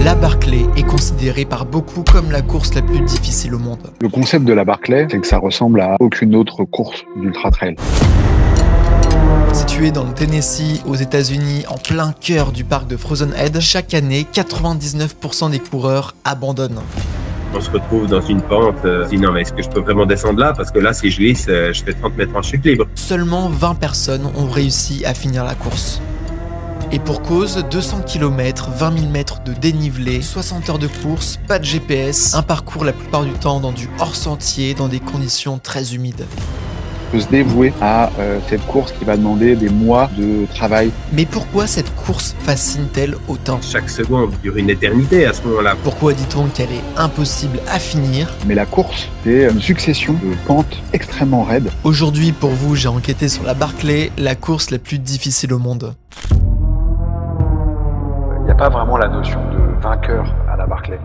La Barclay est considérée par beaucoup comme la course la plus difficile au monde. Le concept de la Barclay, c'est que ça ressemble à aucune autre course d'ultra trail. Située dans le Tennessee, aux États-Unis, en plein cœur du parc de Frozen Head, chaque année, 99% des coureurs abandonnent. On se retrouve dans une pente, on se dit non mais est-ce que je peux vraiment descendre là, parce que là si je glisse, je fais 30 mètres en chute libre. Seulement 20 personnes ont réussi à finir la course. Et pour cause, 200 km, 20 000 mètres de dénivelé, 60 heures de course, pas de GPS, un parcours la plupart du temps dans du hors-sentier, dans des conditions très humides. On peut se dévouer à cette course qui va demander des mois de travail. Mais pourquoi cette course fascine-t-elle autant? Chaque seconde dure une éternité à ce moment-là. Pourquoi dit-on qu'elle est impossible à finir? Mais la course, c'est une succession de pentes extrêmement raides. Aujourd'hui, pour vous, j'ai enquêté sur la Barclay, la course la plus difficile au monde. Il n'y a pas vraiment la notion de vainqueur à la Barclay.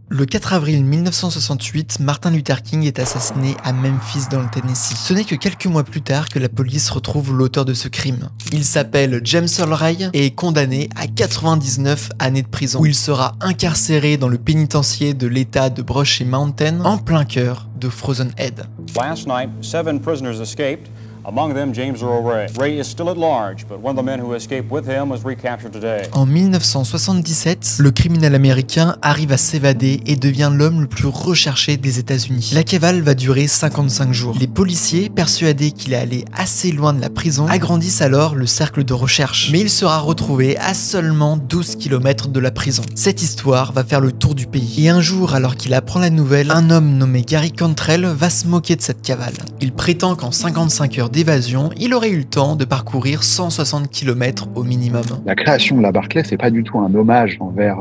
Le 4 avril 1968, Martin Luther King est assassiné à Memphis dans le Tennessee. Ce n'est que quelques mois plus tard que la police retrouve l'auteur de ce crime. Il s'appelle James Earl Ray et est condamné à 99 années de prison, où il sera incarcéré dans le pénitencier de l'État de Brushy Mountain, en plein cœur de Frozen Head. Last night, 7 prisoners escaped. Among them, James Earl Ray. Ray is still at large, but one of the men who escaped with him was recaptured today. En 1977, le criminel américain arrive à s'évader et devient l'homme le plus recherché des États-Unis. La cavale va durer 55 jours. Les policiers, persuadés qu'il est allé assez loin de la prison, agrandissent alors le cercle de recherche. Mais il sera retrouvé à seulement 12 km de la prison. Cette histoire va faire le tour du pays. Et un jour, alors qu'il apprend la nouvelle, un homme nommé Gary Cantrell va se moquer de cette cavale. Il prétend qu'en 55 heures d'évasion, il aurait eu le temps de parcourir 160 km au minimum. La création de la Barclay, c'est pas du tout un hommage envers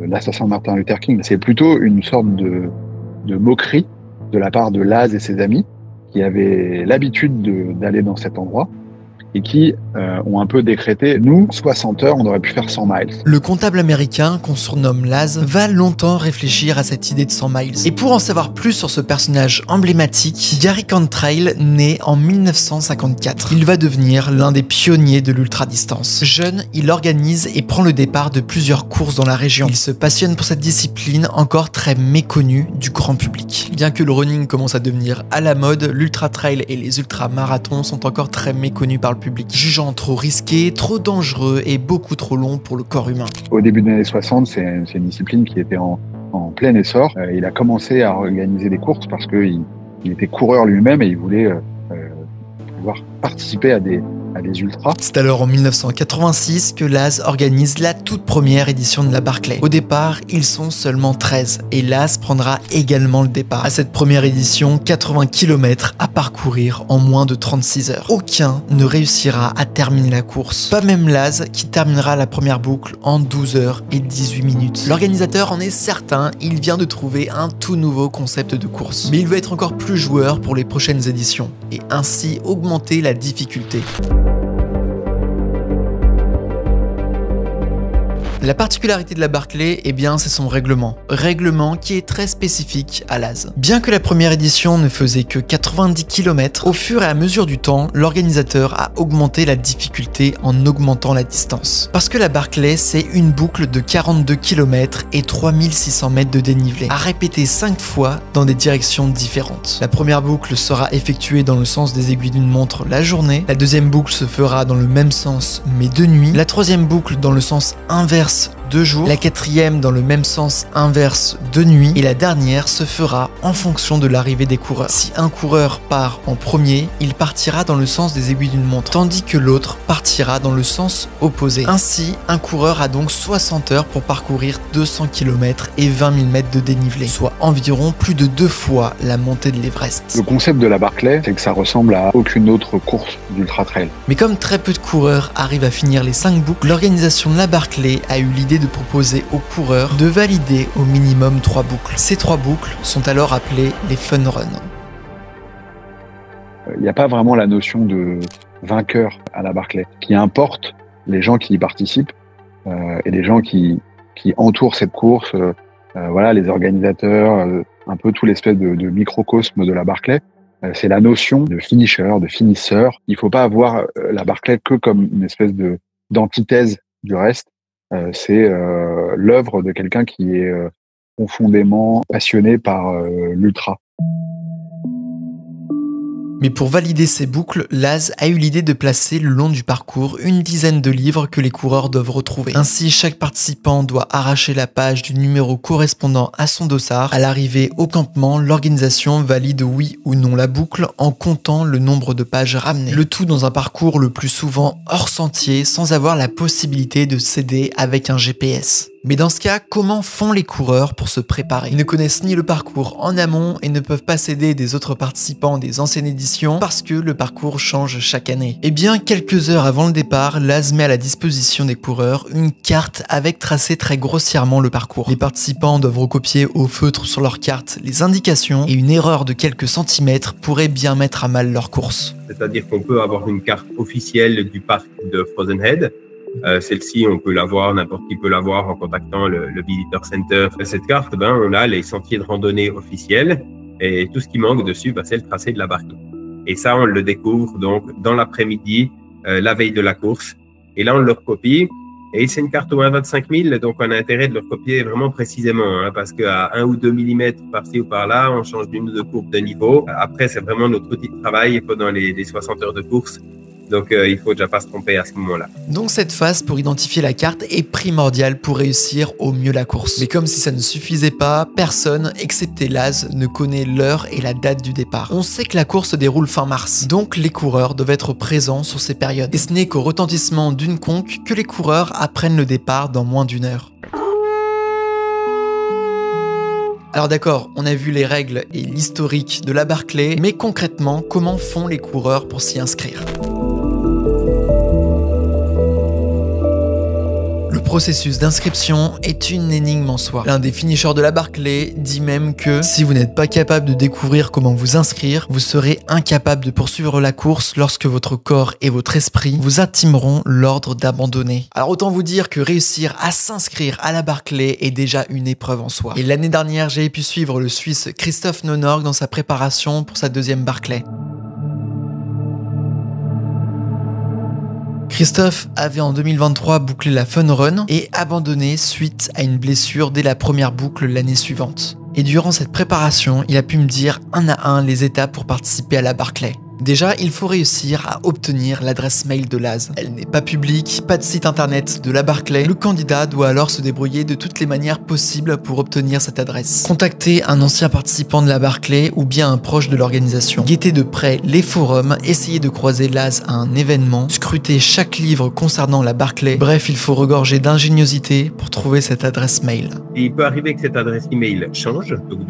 l'assassin Martin Luther King. C'est plutôt une sorte de moquerie de la part de Laz et ses amis qui avaient l'habitude d'aller dans cet endroit et qui ont un peu décrété, nous, 60 heures, on aurait pu faire 100 miles. Le comptable américain, qu'on surnomme Laz, va longtemps réfléchir à cette idée de 100 miles. Et pour en savoir plus sur ce personnage emblématique, Gary Cantrell naît en 1954. Il va devenir l'un des pionniers de l'ultra-distance. Jeune, il organise et prend le départ de plusieurs courses dans la région. Il se passionne pour cette discipline encore très méconnue du grand public. Bien que le running commence à devenir à la mode, l'ultra-trail et les ultra-marathons sont encore très méconnus par le public, jugeant trop risqué, trop dangereux et beaucoup trop long pour le corps humain. Au début des années 60, c'est une discipline qui était en plein essor. Il a commencé à organiser des courses parce qu'il était coureur lui-même et il voulait pouvoir participer à des ultras. C'est alors en 1986 que Laz organise la toute première édition de la Barclay. Au départ, ils sont seulement 13 et Laz prendra également le départ. À cette première édition, 80 km à parcourir en moins de 36 heures. Aucun ne réussira à terminer la course. Pas même Laz qui terminera la première boucle en 12 heures et 18 minutes. L'organisateur en est certain, il vient de trouver un tout nouveau concept de course. Mais il veut être encore plus joueur pour les prochaines éditions et ainsi augmenter la difficulté. La particularité de la Barclay, eh bien, c'est son règlement. Règlement qui est très spécifique à Laz. Bien que la première édition ne faisait que 90 km, au fur et à mesure du temps, l'organisateur a augmenté la difficulté en augmentant la distance. Parce que la Barclay, c'est une boucle de 42 km et 3600 mètres de dénivelé, à répéter 5 fois dans des directions différentes. La première boucle sera effectuée dans le sens des aiguilles d'une montre la journée, la deuxième boucle se fera dans le même sens mais de nuit, la troisième boucle dans le sens inverse de jour, la quatrième dans le même sens inverse de nuit et la dernière se fera en fonction de l'arrivée des coureurs. Si un coureur part en premier, il partira dans le sens des aiguilles d'une montre, tandis que l'autre partira dans le sens opposé. Ainsi, un coureur a donc 60 heures pour parcourir 200 km et 20 000 mètres de dénivelé, soit environ plus de 2 fois la montée de l'Everest. Le concept de la Barclay, c'est que ça ressemble à aucune autre course d'ultra trail. Mais comme très peu de coureurs arrivent à finir les 5 boucles, l'organisation de la Barclay a eu l'idée de proposer aux coureurs de valider au minimum 3 boucles. Ces 3 boucles sont alors appelées les fun runs. Il n'y a pas vraiment la notion de vainqueur à la Barclay. Ce qui importe, les gens qui y participent et les gens qui entourent cette course, voilà, les organisateurs, un peu tout l'espèce de microcosme de la Barclay, c'est la notion de finisher, de finisseur. Il ne faut pas avoir la Barclay que comme une espèce d'antithèse du reste, c'est l'œuvre de quelqu'un qui est profondément passionné par l'ultra. Mais pour valider ces boucles, Laz a eu l'idée de placer le long du parcours une dizaine de livres que les coureurs doivent retrouver. Ainsi, chaque participant doit arracher la page du numéro correspondant à son dossard. À l'arrivée au campement, l'organisation valide oui ou non la boucle en comptant le nombre de pages ramenées. Le tout dans un parcours le plus souvent hors sentier, sans avoir la possibilité de s'aider avec un GPS. Mais dans ce cas, comment font les coureurs pour se préparer? Ils ne connaissent ni le parcours en amont et ne peuvent pas s'aider des autres participants des anciennes éditions parce que le parcours change chaque année. Et bien, quelques heures avant le départ, Laz met à la disposition des coureurs une carte avec tracé très grossièrement le parcours. Les participants doivent recopier au feutre sur leur carte les indications et une erreur de quelques centimètres pourrait bien mettre à mal leur course. C'est-à-dire qu'on peut avoir une carte officielle du parc de Frozen Head. Celle-ci, on peut l'avoir, n'importe qui peut l'avoir en contactant le Visitor Center. Cette carte, on a les sentiers de randonnée officiels et tout ce qui manque dessus, c'est le tracé de la Barclay. Et ça, on le découvre donc dans l'après-midi, la veille de la course. Et là, on le recopie. Et c'est une carte au 1,25 000, donc on a intérêt de le recopier vraiment précisément, parce qu'à 1 ou 2 millimètres par-ci ou par-là, on change d'une ou deux courbes de niveau. Après, c'est vraiment notre outil de travail pendant les 60 heures de course. Donc, il faut déjà pas se tromper à ce moment-là. Donc, cette phase pour identifier la carte est primordiale pour réussir au mieux la course. Mais comme si ça ne suffisait pas, personne, excepté Laz, ne connaît l'heure et la date du départ. On sait que la course se déroule fin mars, donc les coureurs doivent être présents sur ces périodes. Et ce n'est qu'au retentissement d'une conque que les coureurs apprennent le départ dans moins d'1 heure. Alors d'accord, on a vu les règles et l'historique de la Barclay, mais concrètement, comment font les coureurs pour s'y inscrire ? Le processus d'inscription est une énigme en soi. L'un des finishers de la Barclay dit même que si vous n'êtes pas capable de découvrir comment vous inscrire, vous serez incapable de poursuivre la course lorsque votre corps et votre esprit vous intimeront l'ordre d'abandonner. Alors autant vous dire que réussir à s'inscrire à la Barclay est déjà une épreuve en soi. Et l'année dernière, j'ai pu suivre le Suisse Christophe Nonorg dans sa préparation pour sa deuxième Barclay. Christophe avait en 2023 bouclé la Fun Run et abandonné suite à une blessure dès la première boucle l'année suivante. Et durant cette préparation, il a pu me dire un à un les étapes pour participer à la Barclay. Déjà, il faut réussir à obtenir l'adresse mail de Laz. Elle n'est pas publique, pas de site internet de la Barclay. Le candidat doit alors se débrouiller de toutes les manières possibles pour obtenir cette adresse. Contacter un ancien participant de la Barclay ou bien un proche de l'organisation. Guetter de près les forums, essayer de croiser Laz à un événement, scruter chaque livre concernant la Barclay. Bref, il faut regorger d'ingéniosité pour trouver cette adresse mail. Et il peut arriver que cette adresse email change. Donc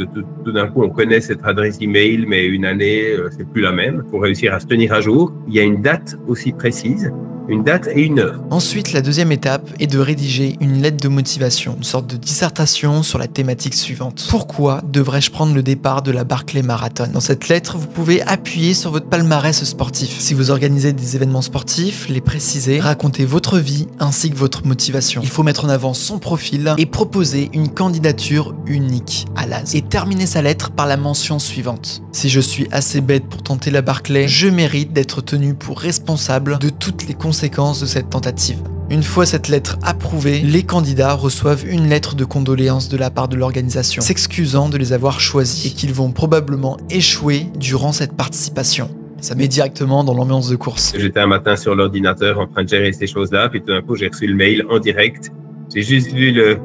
tout d'un coup, on connaît cette adresse email, mais une année, c'est plus la même. Pour réussir à se tenir à jour, il y a une date aussi précise, une date et une heure. Ensuite, la deuxième étape est de rédiger une lettre de motivation, une sorte de dissertation sur la thématique suivante. Pourquoi devrais-je prendre le départ de la Barclay Marathon? Dans cette lettre, vous pouvez appuyer sur votre palmarès sportif. Si vous organisez des événements sportifs, les préciser, raconter votre vie ainsi que votre motivation. Il faut mettre en avant son profil et proposer une candidature unique à Laz. Et terminer sa lettre par la mention suivante. Si je suis assez bête pour tenter la Barclay, je mérite d'être tenu pour responsable de toutes les conséquences de cette tentative. Une fois cette lettre approuvée, les candidats reçoivent une lettre de condoléances de la part de l'organisation, s'excusant de les avoir choisis et qu'ils vont probablement échouer durant cette participation. Ça met directement dans l'ambiance de course. J'étais un matin sur l'ordinateur en train de gérer ces choses-là, puis tout d'un coup j'ai reçu le mail en direct. J'ai juste vu le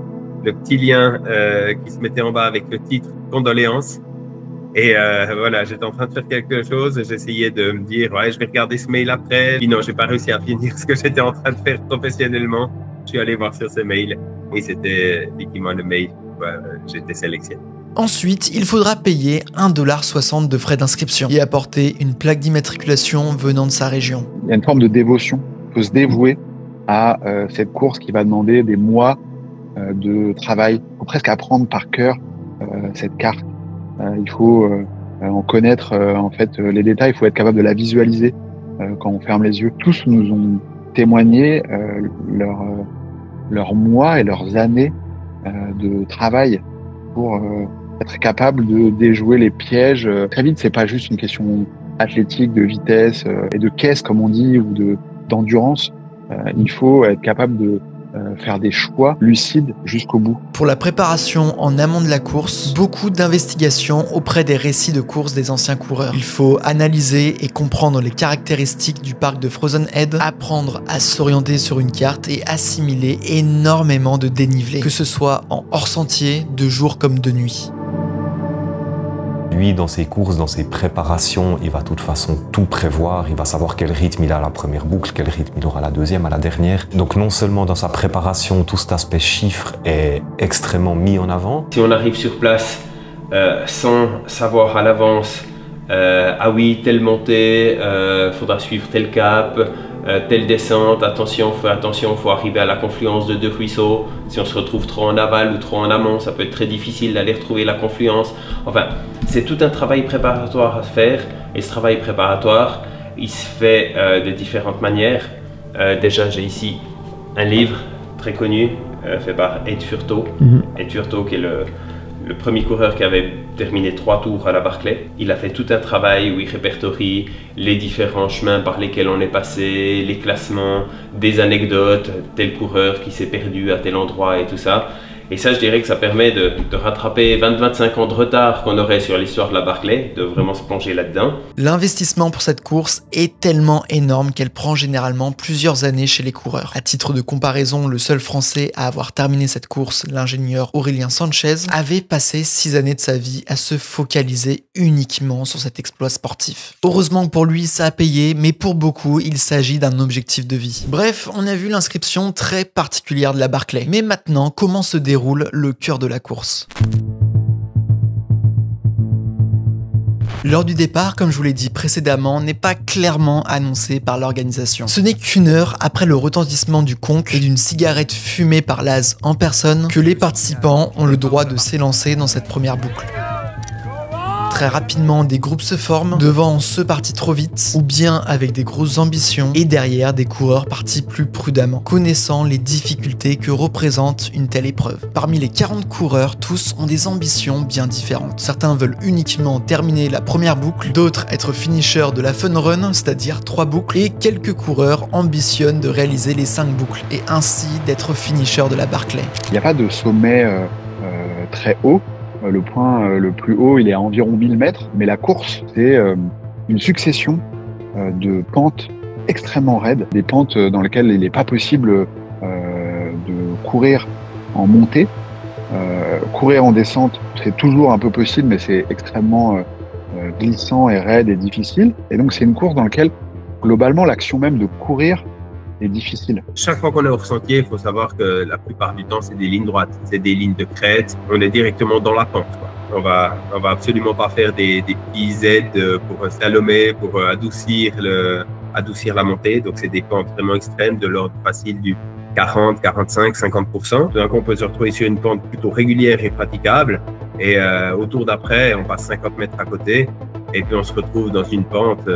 petit lien qui se mettait en bas avec le titre « Condoléances ». Et voilà, j'étais en train de faire quelque chose, j'essayais de me dire, ouais, je vais regarder ce mail après. Puis non, j'ai pas réussi à finir ce que j'étais en train de faire professionnellement. Je suis allé voir sur ce mail et c'était effectivement le mail où j'étais sélectionné. Ensuite, il faudra payer 1,60 $ de frais d'inscription et apporter une plaque d'immatriculation venant de sa région. Il y a une forme de dévotion. Il faut se dévouer à cette course qui va demander des mois de travail. Il faut presque apprendre par cœur cette carte. Il faut en connaître en fait les détails. Il faut être capable de la visualiser quand on ferme les yeux. Tous nous ont témoigné leurs mois et leurs années de travail pour être capable de déjouer les pièges. Très vite, c'est pas juste une question athlétique, de vitesse et de caisse comme on dit ou d'endurance. Il faut être capable faire des choix lucides jusqu'au bout. Pour la préparation en amont de la course, beaucoup d'investigations auprès des récits de course des anciens coureurs. Il faut analyser et comprendre les caractéristiques du parc de Frozen Head, apprendre à s'orienter sur une carte et assimiler énormément de dénivelé, que ce soit en hors-sentier, de jour comme de nuit. Lui, dans ses courses, dans ses préparations, il va de toute façon tout prévoir. Il va savoir quel rythme il a à la première boucle, quel rythme il aura à la deuxième, à la dernière. Donc non seulement dans sa préparation, tout cet aspect chiffre est extrêmement mis en avant. Si on arrive sur place sans savoir à l'avance, ah oui, telle montée, faudra suivre tel cap, telle descente, attention, faut arriver à la confluence de deux ruisseaux. Si on se retrouve trop en aval ou trop en amont, ça peut être très difficile d'aller retrouver la confluence. Enfin, c'est tout un travail préparatoire à faire, et ce travail préparatoire, il se fait de différentes manières. Déjà, j'ai ici un livre très connu, fait par Ed Furto. Ed Furto, qui est le premier coureur qui avait terminé 3 tours à la Barclay. Il a fait tout un travail où il répertorie les différents chemins par lesquels on est passé, les classements, des anecdotes, tel coureur qui s'est perdu à tel endroit et tout ça. Et ça, je dirais que ça permet de rattraper 20-25 ans de retard qu'on aurait sur l'histoire de la Barclay, de vraiment se plonger là-dedans. L'investissement pour cette course est tellement énorme qu'elle prend généralement plusieurs années chez les coureurs. À titre de comparaison, le seul Français à avoir terminé cette course, l'ingénieur Aurélien Sanchez, avait passé 6 années de sa vie à se focaliser uniquement sur cet exploit sportif. Heureusement pour lui, ça a payé, mais pour beaucoup, il s'agit d'un objectif de vie. Bref, on a vu l'inscription très particulière de la Barclay. Mais maintenant, comment se déroule le cœur de la course? L'heure du départ, comme je vous l'ai dit précédemment, n'est pas clairement annoncée par l'organisation. Ce n'est qu'une heure après le retentissement du conque et d'une cigarette fumée par Laz en personne que les participants ont le droit de s'élancer dans cette première boucle. Très rapidement, des groupes se forment, devant ceux partis trop vite, ou bien avec des grosses ambitions, et derrière des coureurs partis plus prudemment, connaissant les difficultés que représente une telle épreuve. Parmi les 40 coureurs, tous ont des ambitions bien différentes. Certains veulent uniquement terminer la première boucle, d'autres être finishers de la fun run, c'est-à-dire 3 boucles, et quelques coureurs ambitionnent de réaliser les 5 boucles, et ainsi d'être finishers de la Barclay. Il n'y a pas de sommet très haut. Le point le plus haut, il est à environ 1000 mètres, mais la course, c'est une succession de pentes extrêmement raides, des pentes dans lesquelles il n'est pas possible de courir en montée. Courir en descente, c'est toujours un peu possible, mais c'est extrêmement glissant et raide et difficile. Et donc, c'est une course dans laquelle, globalement, l'action même de courir est difficile. Chaque fois qu'on est hors sentier, il faut savoir que la plupart du temps, c'est des lignes droites, c'est des lignes de crête. On est directement dans la pente, quoi. On va absolument pas faire des petits aides pour slalomer, pour adoucir la montée. Donc, c'est des pentes vraiment extrêmes de l'ordre facile du 40, 45, 50%. Donc, on peut se retrouver sur une pente plutôt régulière et praticable. Et au tour d'après, on passe 50 mètres à côté. Et puis, on se retrouve dans une pente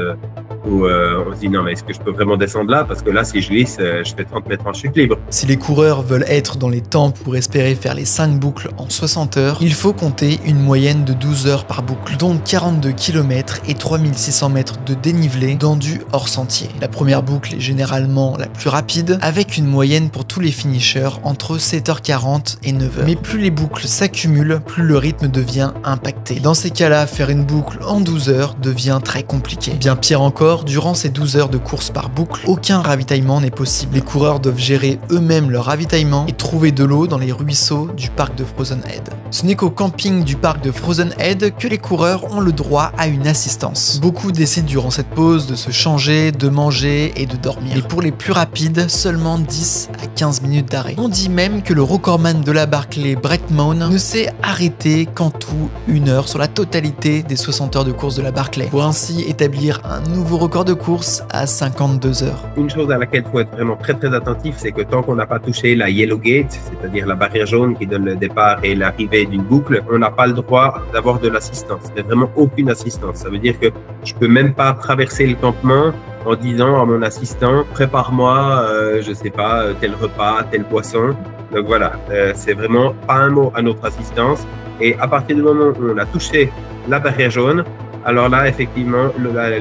où on se dit non mais est-ce que je peux vraiment descendre là, parce que là si je glisse je fais 30 mètres en chute libre. Si les coureurs veulent être dans les temps pour espérer faire les 5 boucles en 60 heures, il faut compter une moyenne de 12 heures par boucle, donc 42 km et 3600 mètres de dénivelé dans du hors sentier. La première boucle est généralement la plus rapide, avec une moyenne pour tous les finishers entre 7h40 et 9h. Mais plus les boucles s'accumulent, plus le rythme devient impacté. Dans ces cas-là, faire une boucle en 12 heures devient très compliqué. Bien pire encore, durant ces 12 heures de course par boucle, aucun ravitaillement n'est possible. Les coureurs doivent gérer eux-mêmes leur ravitaillement et trouver de l'eau dans les ruisseaux du parc de Frozen Head. Ce n'est qu'au camping du parc de Frozen Head que les coureurs ont le droit à une assistance. Beaucoup décident durant cette pause de se changer, de manger et de dormir. Et pour les plus rapides, seulement 10 à 15 minutes d'arrêt. On dit même que le recordman de la Barclay, Brett Mone, ne s'est arrêté qu'en tout 1 heure sur la totalité des 60 heures de course de la Barclay, pour ainsi établir un nouveau record de course à 52 heures. Une chose à laquelle il faut être vraiment très très attentif, c'est que tant qu'on n'a pas touché la yellow gate, c'est-à-dire la barrière jaune qui donne le départ et l'arrivée d'une boucle, on n'a pas le droit d'avoir de l'assistance. Il n'y a vraiment aucune assistance. Ça veut dire que je peux même pas traverser le campement en disant à mon assistant prépare-moi, je sais pas, tel repas, tel poisson. Donc voilà, c'est vraiment pas un mot à notre assistance. Et à partir du moment où on a touché la barrière jaune, alors là, effectivement,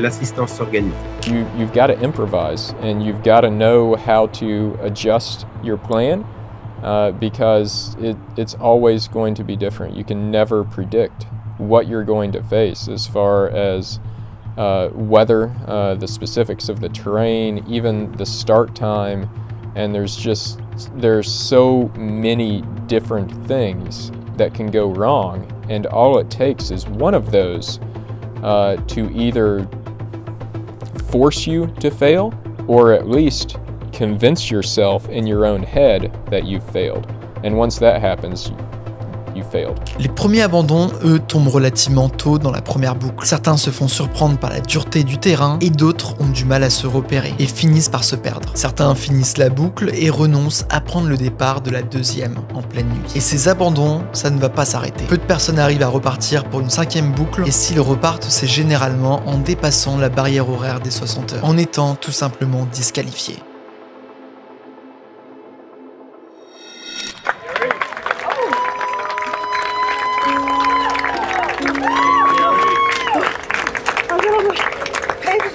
l'assistance s'organise. You've got to improvise, and you've got to know how to adjust your plan because it's always going to be different. You can never predict what you're going to face as far as weather, the specifics of the terrain, even the start time, and there's so many different things that can go wrong, and all it takes is one of those to either force you to fail or at least convince yourself in your own head that you've failed. And once that happens, you failed. Les premiers abandons, eux, tombent relativement tôt dans la première boucle. Certains se font surprendre par la dureté du terrain et d'autres ont du mal à se repérer et finissent par se perdre. Certains finissent la boucle et renoncent à prendre le départ de la deuxième en pleine nuit. Et ces abandons, ça ne va pas s'arrêter. Peu de personnes arrivent à repartir pour une cinquième boucle et s'ils repartent, c'est généralement en dépassant la barrière horaire des 60 heures, en étant tout simplement disqualifiés.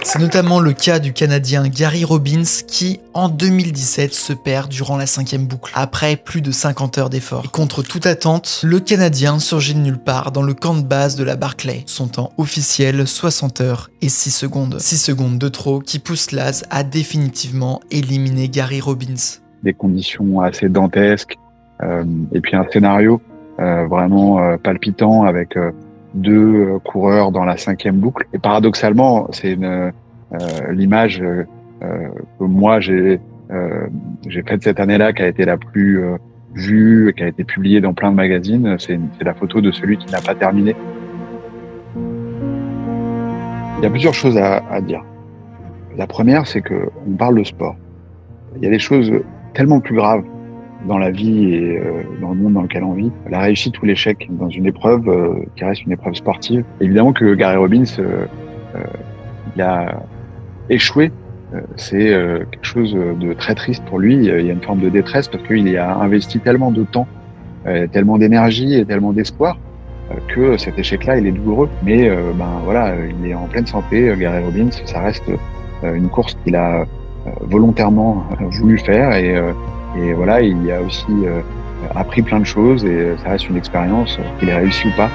C'est notamment le cas du Canadien Gary Robbins qui, en 2017, se perd durant la cinquième boucle, après plus de 50 heures d'efforts. Et contre toute attente, le Canadien surgit de nulle part dans le camp de base de la Barclay. Son temps officiel, 60 heures et 6 secondes. 6 secondes de trop qui pousse Laz à définitivement éliminer Gary Robbins. Des conditions assez dantesques et puis un scénario vraiment palpitant avec deux coureurs dans la cinquième boucle. Et paradoxalement, c'est l'image que moi j'ai faite cette année-là, qui a été la plus vue, qui a été publiée dans plein de magazines. C'est la photo de celui qui n'a pas terminé. Il y a plusieurs choses à dire. La première, c'est que on parle de sport. Il y a des choses tellement plus graves dans la vie et dans le monde dans lequel on vit. La réussite ou l'échec dans une épreuve qui reste une épreuve sportive. Évidemment que Gary Robbins, il a échoué. C'est quelque chose de très triste pour lui. Il y a une forme de détresse parce qu'il y a investi tellement de temps, tellement d'énergie et tellement d'espoir que cet échec-là, il est douloureux. Mais voilà, il est en pleine santé. Gary Robbins, ça reste une course qu'il a volontairement voulu faire et voilà, il a aussi appris plein de choses et ça reste une expérience, qu'il ait réussi ou pas.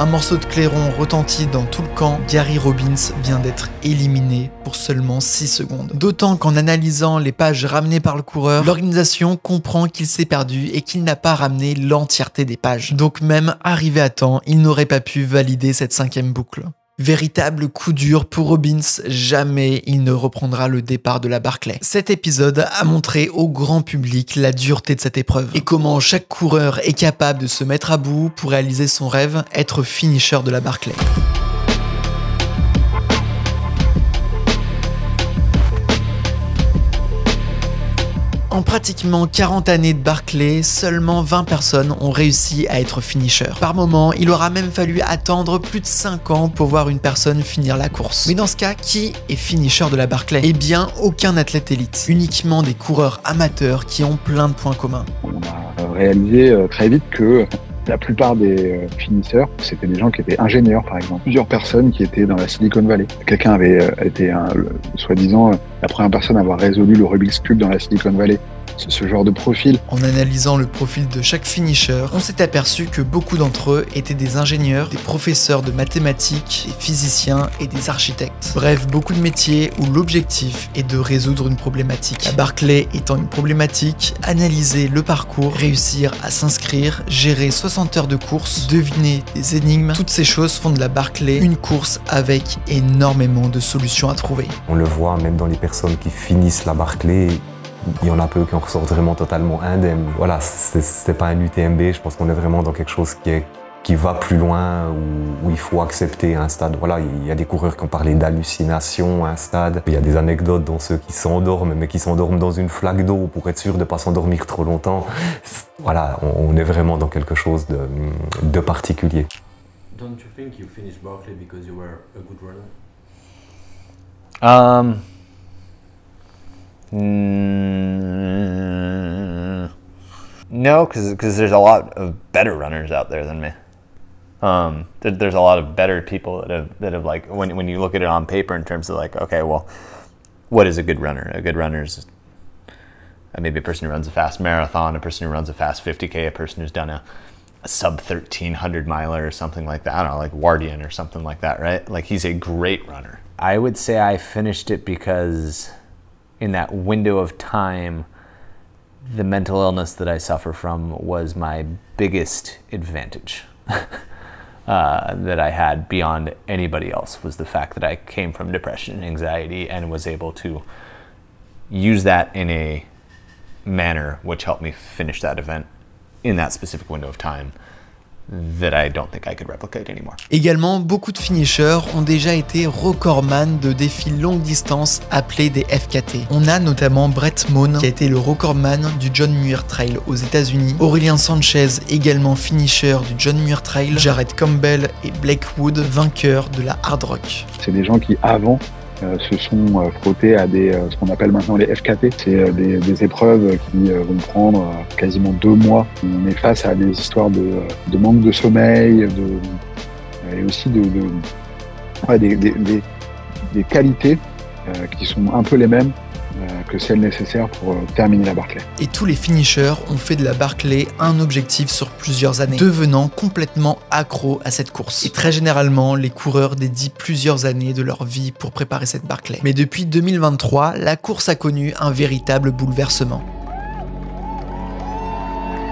Un morceau de clairon retentit dans tout le camp. Gary Robbins vient d'être éliminé pour seulement 6 secondes. D'autant qu'en analysant les pages ramenées par le coureur, l'organisation comprend qu'il s'est perdu et qu'il n'a pas ramené l'entièreté des pages. Donc même arrivé à temps, il n'aurait pas pu valider cette cinquième boucle. Véritable coup dur pour Robbins, jamais il ne reprendra le départ de la Barclay. Cet épisode a montré au grand public la dureté de cette épreuve et comment chaque coureur est capable de se mettre à bout pour réaliser son rêve, être finisher de la Barclay. En pratiquement 40 années de Barclay, seulement 20 personnes ont réussi à être finisher. Par moment, il aura même fallu attendre plus de 5 ans pour voir une personne finir la course. Mais dans ce cas, qui est finisher de la Barclay? Eh bien, aucun athlète élite. Uniquement des coureurs amateurs qui ont plein de points communs. On a réalisé très vite que la plupart des finisseurs, c'était des gens qui étaient ingénieurs, par exemple. Plusieurs personnes qui étaient dans la Silicon Valley. Quelqu'un avait été, soi-disant, la première personne à avoir résolu le Rubik's Cube dans la Silicon Valley. Ce genre de profil. En analysant le profil de chaque finisher, on s'est aperçu que beaucoup d'entre eux étaient des ingénieurs, des professeurs de mathématiques, des physiciens et des architectes. Bref, beaucoup de métiers où l'objectif est de résoudre une problématique. La Barclay étant une problématique, analyser le parcours, réussir à s'inscrire, gérer 60 heures de course, deviner des énigmes, toutes ces choses font de la Barclay une course avec énormément de solutions à trouver. On le voit même dans les personnes qui finissent la Barclay. Il y en a peu qui en ressortent vraiment totalement indemnes. Voilà, c'est pas un UTMB, je pense qu'on est vraiment dans quelque chose qui va plus loin, où il faut accepter un stade. Voilà, il y a des coureurs qui ont parlé d'hallucination à un stade. Il y a des anecdotes dans ceux qui s'endorment, mais qui s'endorment dans une flaque d'eau pour être sûr de ne pas s'endormir trop longtemps. Voilà, on est vraiment dans quelque chose de particulier. Don't you think you finished Barclay because you were a good runner? No, because there's a lot of better runners out there than me. There's a lot of better people that have like, when you look at it on paper in terms of like, okay, well, what is a good runner? A good runner is maybe a person who runs a fast marathon, a person who runs a fast 50K, a person who's done a sub 1300 miler or something like that. I don't know, like Wardian or something like that, right? Like he's a great runner. I would say I finished it because in that window of time, the mental illness that I suffer from was my biggest advantage that I had beyond anybody else, was the fact that I came from depression and anxiety and was able to use that in a manner which helped me finish that event in that specific window of time that I don't think I could replicate anymore. Également, beaucoup de finishers ont déjà été recordman de défis longue distance appelés des FKT. On a notamment Brett Mone qui a été le recordman du John Muir Trail aux États-Unis, Aurélien Sanchez également finisher du John Muir Trail, Jared Campbell et Blake Wood vainqueurs de la Hard Rock. C'est des gens qui avant se sont frottés à ce qu'on appelle maintenant les FKT. C'est des épreuves qui vont prendre quasiment 2 mois. On est face à des histoires de manque de sommeil, et aussi des qualités qui sont un peu les mêmes que celles nécessaires pour terminer la Barclay. Et tous les finishers ont fait de la Barclay un objectif sur plusieurs années, devenant complètement accro à cette course. Et très généralement, les coureurs dédient plusieurs années de leur vie pour préparer cette Barclay. Mais depuis 2023, la course a connu un véritable bouleversement.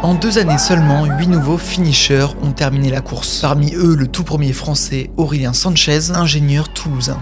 En 2 années seulement, 8 nouveaux finishers ont terminé la course. Parmi eux, le tout premier français Aurélien Sanchez, ingénieur toulousain.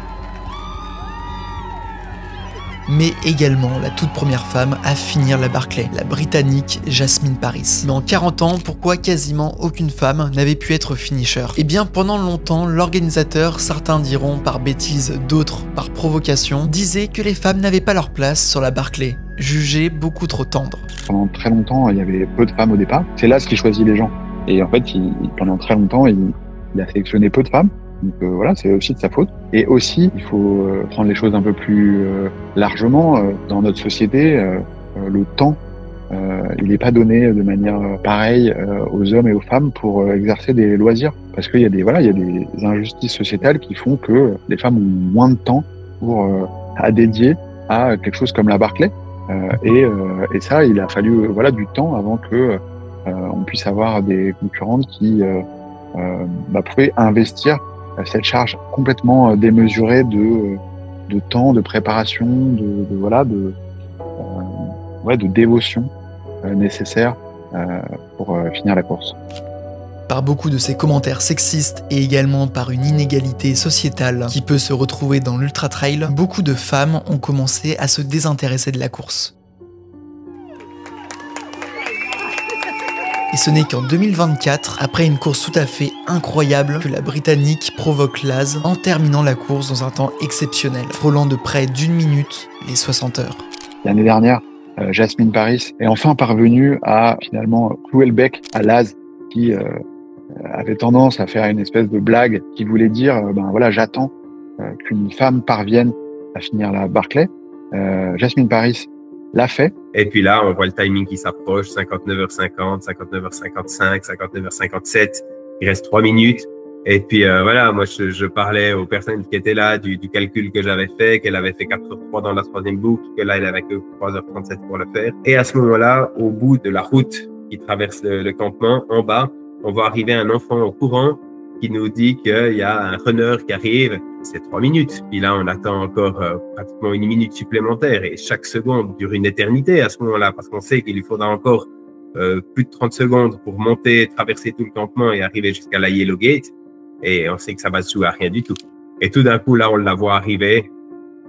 Mais également la toute première femme à finir la Barclay, la Britannique Jasmine Paris. Mais en 40 ans, pourquoi quasiment aucune femme n'avait pu être finisher? Eh bien, pendant longtemps, l'organisateur, certains diront par bêtise, d'autres par provocation, disait que les femmes n'avaient pas leur place sur la Barclay, jugée beaucoup trop tendre. Pendant très longtemps, il y avait peu de femmes au départ. C'est là ce qui choisit les gens. Et en fait, pendant très longtemps, il a sélectionné peu de femmes. Donc voilà, c'est aussi de sa faute. Et aussi, il faut prendre les choses un peu plus largement. Dans notre société, le temps, il n'est pas donné de manière pareille aux hommes et aux femmes pour exercer des loisirs. Parce qu'il y a des injustices sociétales qui font que les femmes ont moins de temps à dédier à quelque chose comme la Barclay. Et ça, il a fallu du temps avant que on puisse avoir des concurrentes qui pouvaient investir cette charge complètement démesurée de temps, de préparation, de dévotion nécessaire pour finir la course. Par beaucoup de ces commentaires sexistes et également par une inégalité sociétale qui peut se retrouver dans l'ultra trail, beaucoup de femmes ont commencé à se désintéresser de la course. Et ce n'est qu'en 2024, après une course tout à fait incroyable, que la Britannique provoque l'Az en terminant la course dans un temps exceptionnel, frôlant de près d'1 minute les 60 heures. L'année dernière, Jasmine Paris est enfin parvenue à finalement clouer le bec à l'Az qui avait tendance à faire une espèce de blague qui voulait dire j'attends qu'une femme parvienne à finir la Barclay. Jasmine Paris l'a fait. Et puis là, on voit le timing qui s'approche, 59h50, 59h55, 59h57. Il reste 3 minutes. Et puis moi je parlais aux personnes qui étaient là du calcul que j'avais fait, qu'elle avait fait 4h03 dans la 3e boucle, que là elle avait que 3h37 pour le faire. Et à ce moment-là, au bout de la route qui traverse le campement, en bas, on voit arriver un enfant au courant qui nous dit qu'il y a un runner qui arrive. C'est 3 minutes. Puis là, on attend encore pratiquement 1 minute supplémentaire. Et chaque seconde dure une éternité à ce moment-là, parce qu'on sait qu'il lui faudra encore plus de 30 secondes pour monter, traverser tout le campement et arriver jusqu'à la Yellow Gate. Et on sait que ça va se jouer à rien du tout. Et tout d'un coup, là, on la voit arriver.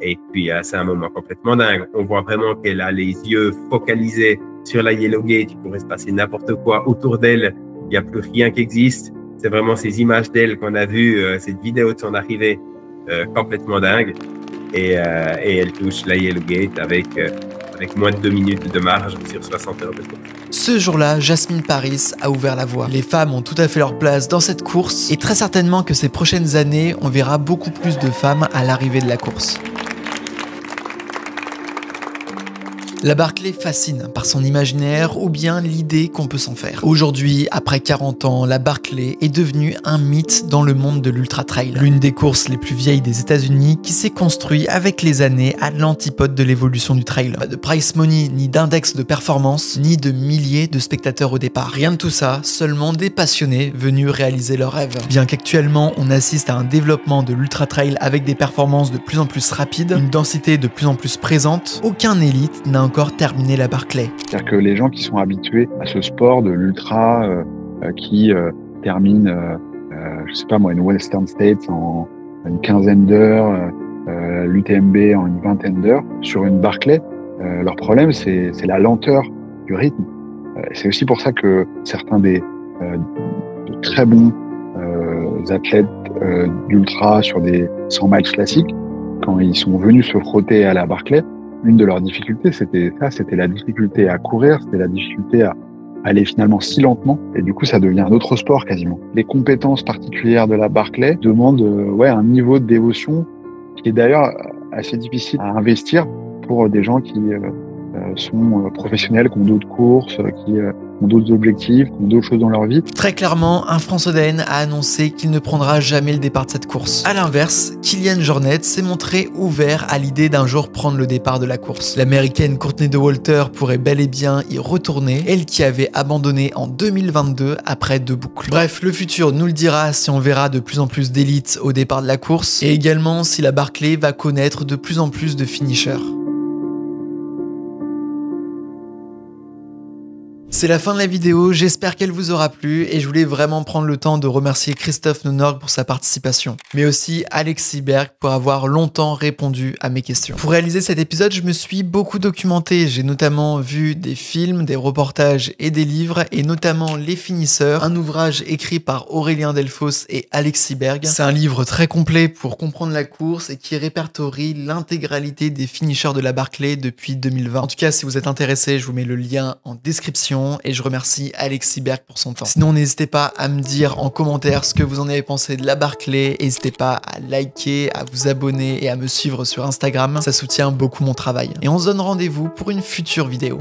Et puis, c'est un moment complètement dingue. On voit vraiment qu'elle a les yeux focalisés sur la Yellow Gate. Il pourrait se passer n'importe quoi autour d'elle. Il n'y a plus rien qui existe. C'est vraiment ces images d'elle qu'on a vues, cette vidéo de son arrivée, complètement dingue. Et elle touche la Yellow Gate avec moins de 2 minutes de marge sur 60 heures de course. Ce jour-là, Jasmine Paris a ouvert la voie. Les femmes ont tout à fait leur place dans cette course et très certainement que ces prochaines années, on verra beaucoup plus de femmes à l'arrivée de la course. La Barclay fascine par son imaginaire ou bien l'idée qu'on peut s'en faire. Aujourd'hui, après 40 ans, la Barclay est devenue un mythe dans le monde de l'ultra trail. L'une des courses les plus vieilles des États-Unis qui s'est construite avec les années à l'antipode de l'évolution du trail. Pas de price money, ni d'index de performance, ni de milliers de spectateurs au départ. Rien de tout ça, seulement des passionnés venus réaliser leurs rêves. Bien qu'actuellement on assiste à un développement de l'ultra trail avec des performances de plus en plus rapides, une densité de plus en plus présente, aucun élite n'a encore terminé la Barclay. C'est-à-dire que les gens qui sont habitués à ce sport de l'ultra, qui terminent, je sais pas moi, une Western States en une quinzaine d'heures, l'UTMB en une vingtaine d'heures, sur une Barclay, leur problème c'est la lenteur du rythme. C'est aussi pour ça que certains des de très bons athlètes d'ultra sur des 100 miles classiques, quand ils sont venus se frotter à la Barclay, une de leurs difficultés, c'était la difficulté à courir, c'était la difficulté à aller finalement si lentement, et du coup ça devient un autre sport quasiment. Les compétences particulières de la Barclay demandent un niveau de dévotion qui est d'ailleurs assez difficile à investir pour des gens qui sont professionnels, qui ont d'autres courses, qui ont d'autres objectifs, qui ont d'autres choses dans leur vie. Très clairement, un François-Daen a annoncé qu'il ne prendra jamais le départ de cette course. A l'inverse, Kilian Jornet s'est montré ouvert à l'idée d'un jour prendre le départ de la course. L'américaine Courtney Dauwalter pourrait bel et bien y retourner, elle qui avait abandonné en 2022 après 2 boucles. Bref, le futur nous le dira si on verra de plus en plus d'élites au départ de la course, et également si la Barclay va connaître de plus en plus de finishers. C'est la fin de la vidéo, j'espère qu'elle vous aura plu et je voulais vraiment prendre le temps de remercier Christophe Nonorg pour sa participation, mais aussi Alexis Berg pour avoir longtemps répondu à mes questions. Pour réaliser cet épisode, je me suis beaucoup documenté, j'ai notamment vu des films, des reportages et des livres, et notamment Les Finisseurs, un ouvrage écrit par Aurélien Delfosse et Alexis Berg. C'est un livre très complet pour comprendre la course et qui répertorie l'intégralité des finishers de la Barclay depuis 2020. En tout cas, si vous êtes intéressé, je vous mets le lien en description. Et je remercie Alexis Berg pour son temps. Sinon, n'hésitez pas à me dire en commentaire ce que vous en avez pensé de la Barclay. N'hésitez pas à liker, à vous abonner et à me suivre sur Instagram. Ça soutient beaucoup mon travail. Et on se donne rendez-vous pour une future vidéo.